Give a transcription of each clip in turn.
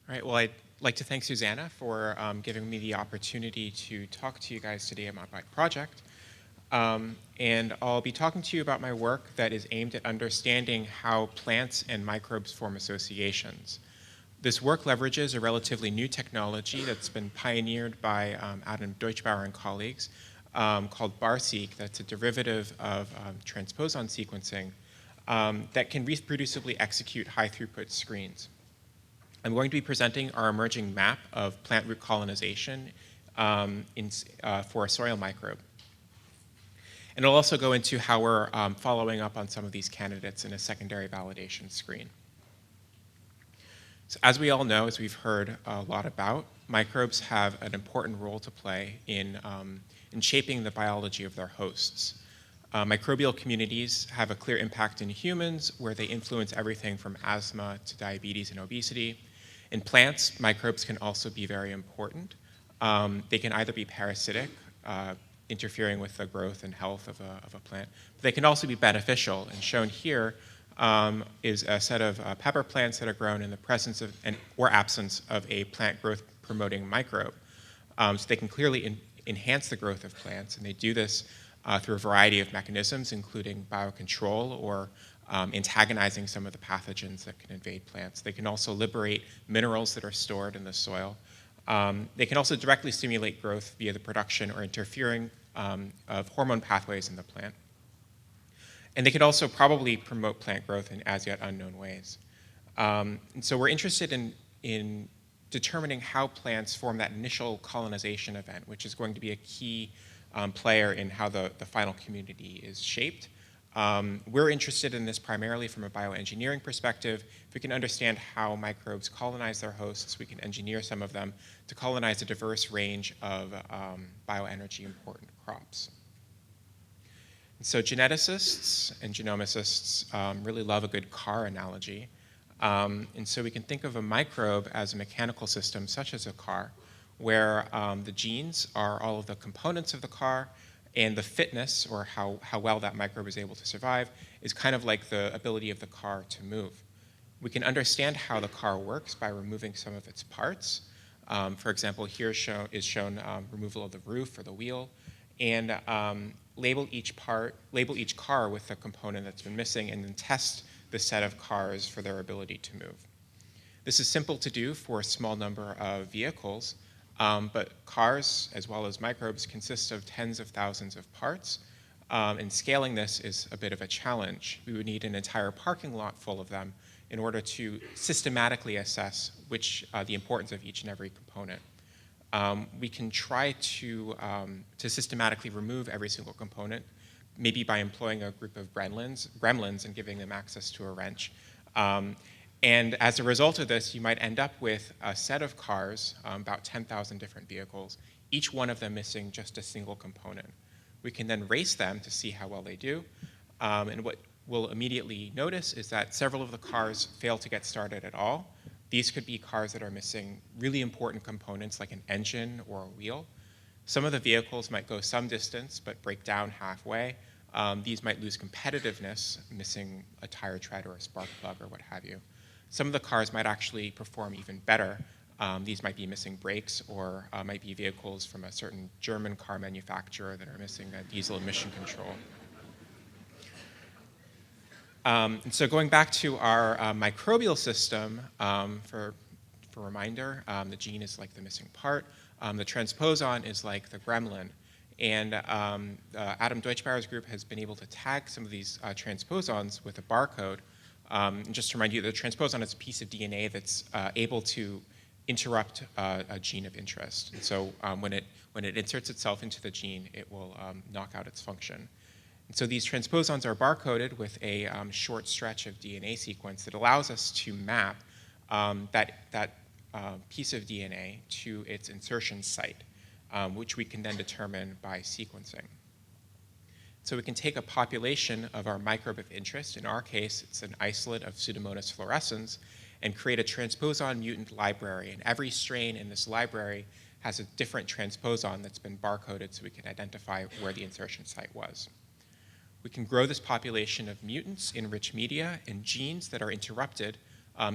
All right, well, I'd like to thank Susanna for giving me the opportunity to talk to you guys today about my project. And I'll be talking to you about my work that is aimed at understanding how plants and microbes form associations. This work leverages a relatively new technology that's been pioneered by Adam Deutschbauer and colleagues called BAR-seq. That's a derivative of transposon sequencing that can reproducibly execute high-throughput screens. I'm going to be presenting our emerging map of plant root colonization for a soil microbe. And I'll also go into how we're following up on some of these candidates in a secondary validation screen. So as we all know, as we've heard a lot about, microbes have an important role to play in shaping the biology of their hosts. Microbial communities have a clear impact in humans, where they influence everything from asthma to diabetes and obesity. In plants, microbes can also be very important. They can either be parasitic, interfering with the growth and health of a plant, but they can also be beneficial. And shown here is a set of pepper plants that are grown in the presence of or absence of a plant growth promoting microbe. So they can clearly enhance the growth of plants, and they do this through a variety of mechanisms, including biocontrol or antagonizing some of the pathogens that can invade plants. They can also liberate minerals that are stored in the soil. They can also directly stimulate growth via the production or interfering of hormone pathways in the plant. And they can also probably promote plant growth in as yet unknown ways. And so we're interested in determining how plants form that initial colonization event, which is going to be a key player in how the final community is shaped. We're interested in this primarily from a bioengineering perspective. If we can understand how microbes colonize their hosts, we can engineer some of them to colonize a diverse range of bioenergy important crops. And so geneticists and genomicists really love a good car analogy. And so we can think of a microbe as a mechanical system, such as a car, where the genes are all of the components of the car, and the fitness, or how well that microbe is able to survive, is kind of like the ability of the car to move. We can understand how the car works by removing some of its parts. For example, here is shown removal of the roof or the wheel, and label each car with the component that's been missing, and then test the set of cars for their ability to move. This is simple to do for a small number of vehicles, but cars, as well as microbes, consist of tens of thousands of parts, and scaling this is a bit of a challenge. We would need an entire parking lot full of them in order to systematically assess the importance of each and every component. We can try to systematically remove every single component, maybe by employing a group of gremlins and giving them access to a wrench. And as a result of this, you might end up with a set of cars, about 10,000 different vehicles, each one of them missing just a single component. We can then race them to see how well they do. And what we'll immediately notice is that several of the cars fail to get started at all. These could be cars that are missing really important components like an engine or a wheel. Some of the vehicles might go some distance but break down halfway. These might lose competitiveness, missing a tire tread or a spark plug or what have you. Some of the cars might actually perform even better. These might be missing brakes, or might be vehicles from a certain German car manufacturer that are missing a diesel emission control. And so going back to our microbial system, for reminder, the gene is like the missing part. The transposon is like the gremlin. And Adam Deutschbauer's group has been able to tag some of these transposons with a barcode. And just to remind you, the transposon is a piece of DNA that's able to interrupt a gene of interest. And so when it inserts itself into the gene, it will knock out its function. And so these transposons are barcoded with a short stretch of DNA sequence that allows us to map that piece of DNA to its insertion site, which we can then determine by sequencing. So we can take a population of our microbe of interest, in our case it's an isolate of Pseudomonas fluorescens, and create a transposon mutant library. And every strain in this library has a different transposon that's been barcoded so we can identify where the insertion site was. We can grow this population of mutants in rich media and genes that are interrupted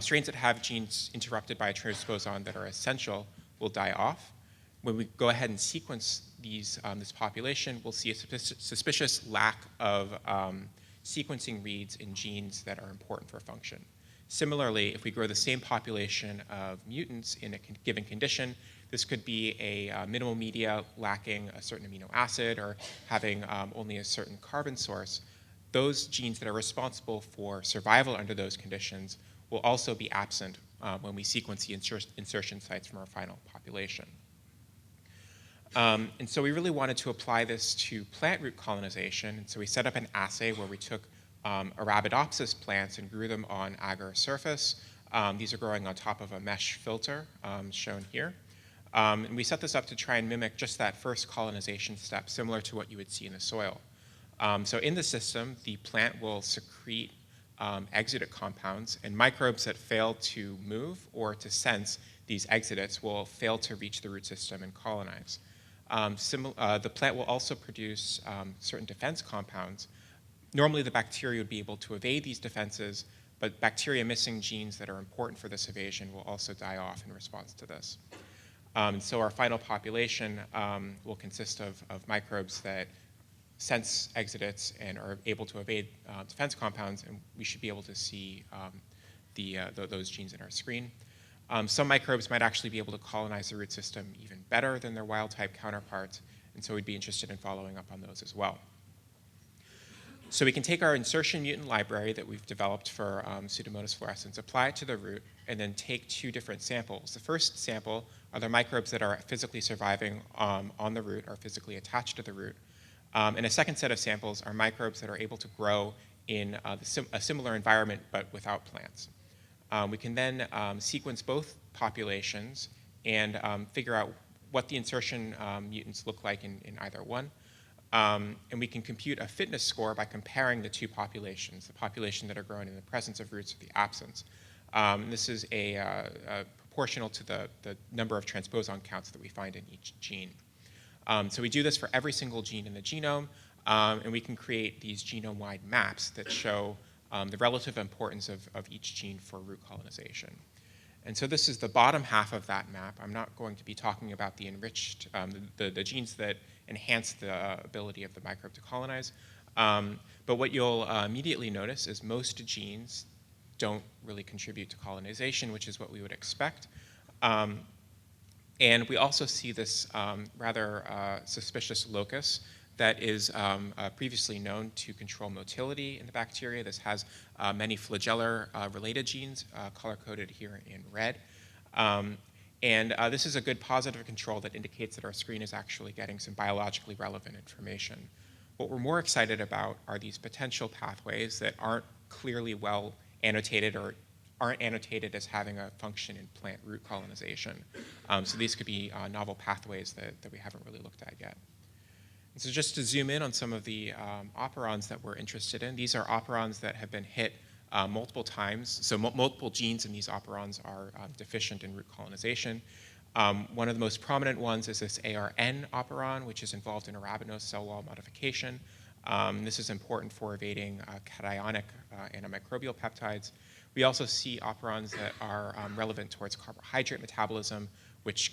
Strains that have genes interrupted by a transposon that are essential will die off. When we go ahead and sequence this population, we'll see a suspicious lack of sequencing reads in genes that are important for function. Similarly, if we grow the same population of mutants in a given condition, this could be a minimal media lacking a certain amino acid or having only a certain carbon source. Those genes that are responsible for survival under those conditions will also be absent when we sequence the insertion sites from our final population. And so we really wanted to apply this to plant root colonization. And so we set up an assay where we took Arabidopsis plants and grew them on agar surface. These are growing on top of a mesh filter shown here. And we set this up to try and mimic just that first colonization step, similar to what you would see in the soil. So in the system, the plant will secrete exudate compounds, and microbes that fail to move or to sense these exudates will fail to reach the root system and colonize. The plant will also produce certain defense compounds. Normally, the bacteria would be able to evade these defenses, but bacteria missing genes that are important for this evasion will also die off in response to this. So our final population will consist of microbes that sense exudates and are able to evade defense compounds, and we should be able to see those genes in our screen. Some microbes might actually be able to colonize the root system even better than their wild-type counterparts, and so we'd be interested in following up on those as well. So we can take our insertion mutant library that we've developed for Pseudomonas fluorescens, apply it to the root, and then take two different samples. The first sample are the microbes that are physically surviving on the root, or physically attached to the root. And a second set of samples are microbes that are able to grow in a similar environment but without plants. We can then sequence both populations and figure out what the insertion mutants look like in either one. And we can compute a fitness score by comparing the two populations, the population that are grown in the presence of roots or the absence. This is proportional to the number of transposon counts that we find in each gene. So we do this for every single gene in the genome, and we can create these genome-wide maps that show the relative importance of each gene for root colonization. And so this is the bottom half of that map. I'm not going to be talking about the enriched, the genes that enhance the ability of the microbe to colonize. But what you'll immediately notice is most genes don't really contribute to colonization, which is what we would expect. And we also see this rather suspicious locus that is previously known to control motility in the bacteria. This has many flagellar-related genes, color-coded here in red. And this is a good positive control that indicates that our screen is actually getting some biologically relevant information. What we're more excited about are these potential pathways that aren't clearly well annotated or aren't annotated as having a function in plant root colonization. So these could be novel pathways that we haven't really looked at yet. And so just to zoom in on some of the operons that we're interested in, these are operons that have been hit multiple times. So multiple genes in these operons are deficient in root colonization. One of the most prominent ones is this ARN operon, which is involved in arabinose cell wall modification. This is important for evading cationic antimicrobial peptides. We also see operons that are relevant towards carbohydrate metabolism, which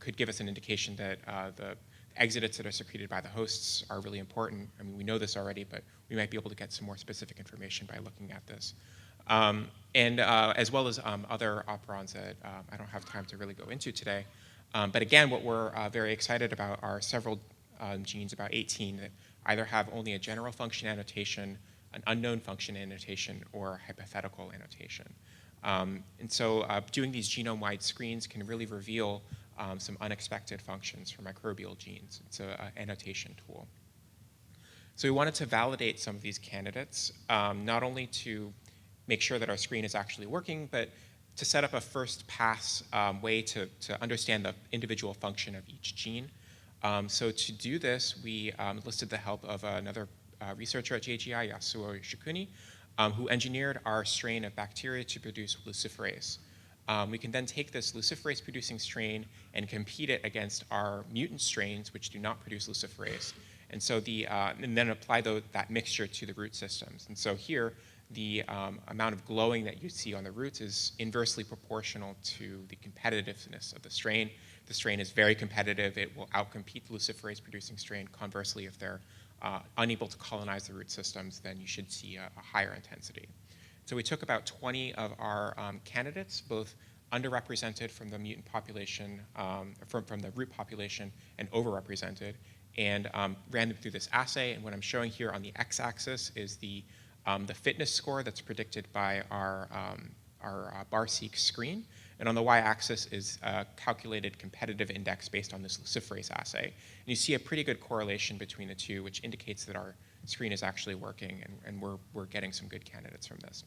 could give us an indication that the exudates that are secreted by the hosts are really important. I mean, we know this already, but we might be able to get some more specific information by looking at this. And as well as other operons that I don't have time to really go into today. But again, what we're very excited about are several genes, about 18, that either have only a general function annotation, an unknown function annotation, or hypothetical annotation. And so doing these genome-wide screens can really reveal some unexpected functions for microbial genes. It's an annotation tool. So we wanted to validate some of these candidates, not only to make sure that our screen is actually working, but to set up a first pass way to understand the individual function of each gene. So to do this, we enlisted the help of another researcher at JGI, Yasuo Shikuni, who engineered our strain of bacteria to produce luciferase. We can then take this luciferase-producing strain and compete it against our mutant strains, which do not produce luciferase, and so and then apply that mixture to the root systems. And so here, the amount of glowing that you see on the roots is inversely proportional to the competitiveness of the strain. If the strain is very competitive, it will outcompete the luciferase-producing strain. Conversely, if they're unable to colonize the root systems, then you should see a higher intensity. So we took about 20 of our candidates, both underrepresented from the mutant population, from the root population, and overrepresented, and ran them through this assay. And what I'm showing here on the x-axis is the fitness score that's predicted by our bar-seq screen. And on the y-axis is a calculated competitive index based on this luciferase assay. And you see a pretty good correlation between the two, which indicates that our screen is actually working, and we're getting some good candidates from this.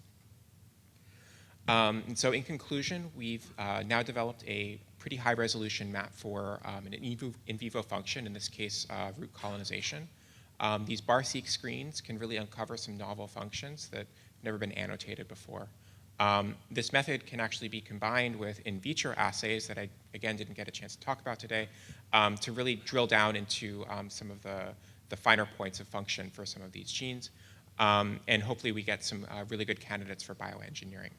And so in conclusion, we've now developed a pretty high-resolution map for an in vivo function, in this case, root colonization. These bar-seq screens can really uncover some novel functions that have never been annotated before. This method can actually be combined with in vitro assays that I, again, didn't get a chance to talk about today, to really drill down into some of the finer points of function for some of these genes. And hopefully we get some really good candidates for bioengineering.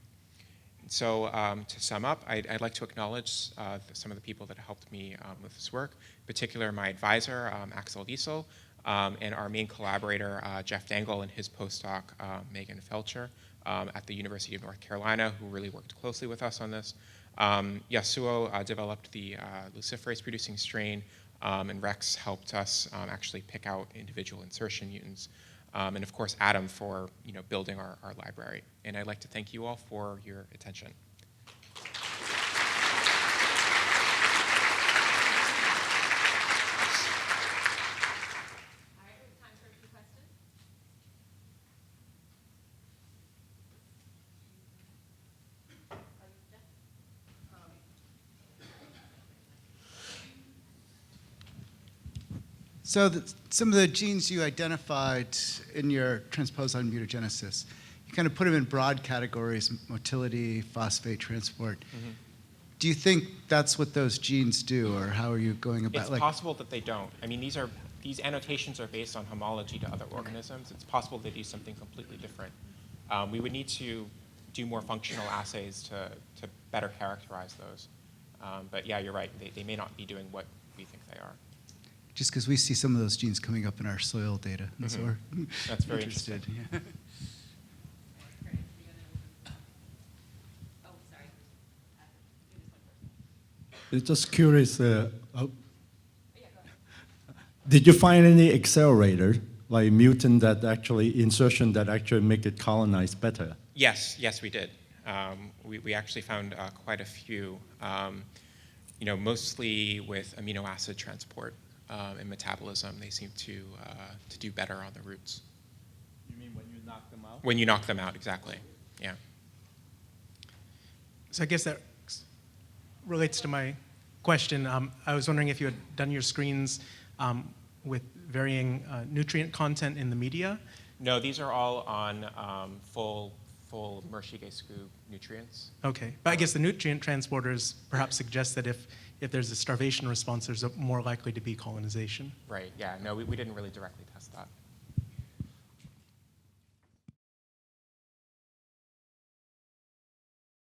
So to sum up, I'd like to acknowledge some of the people that helped me with this work, in particular my advisor, Axel Wiesel, and our main collaborator, Jeff Dangle, and his postdoc, Megan Felcher, at the University of North Carolina, who really worked closely with us on this. Yasuo developed the luciferase-producing strain, and Rex helped us actually pick out individual insertion mutants. And of course, Adam for building our library. And I'd like to thank you all for your attention. So some of the genes you identified in your transposon mutagenesis, you kind of put them in broad categories: motility, phosphate transport. Mm-hmm. Do you think that's what those genes do, or how are you going about? It's possible that they don't. I mean, these annotations are based on homology to other organisms. It's possible they do something completely different. We would need to do more functional assays to better characterize those. But yeah, you're right. They may not be doing what we think they are. Just because we see some of those genes coming up in our soil data, and so we're That's very interested. Yeah. Just curious, did you find any accelerator, like mutant that actually, insertion that actually make it colonize better? Yes, we did. We actually found quite a few, mostly with amino acid transport. And metabolism, they seem to do better on the roots. You mean when you knock them out? When you knock them out, exactly. Yeah. So I guess that relates to my question. I was wondering if you had done your screens with varying nutrient content in the media. No, these are all on full Mershige-Scoop nutrients. Okay, but I guess the nutrient transporters perhaps suggest that if there's a starvation response, there's more likely to be colonization. Right, yeah. No, we didn't really directly test that.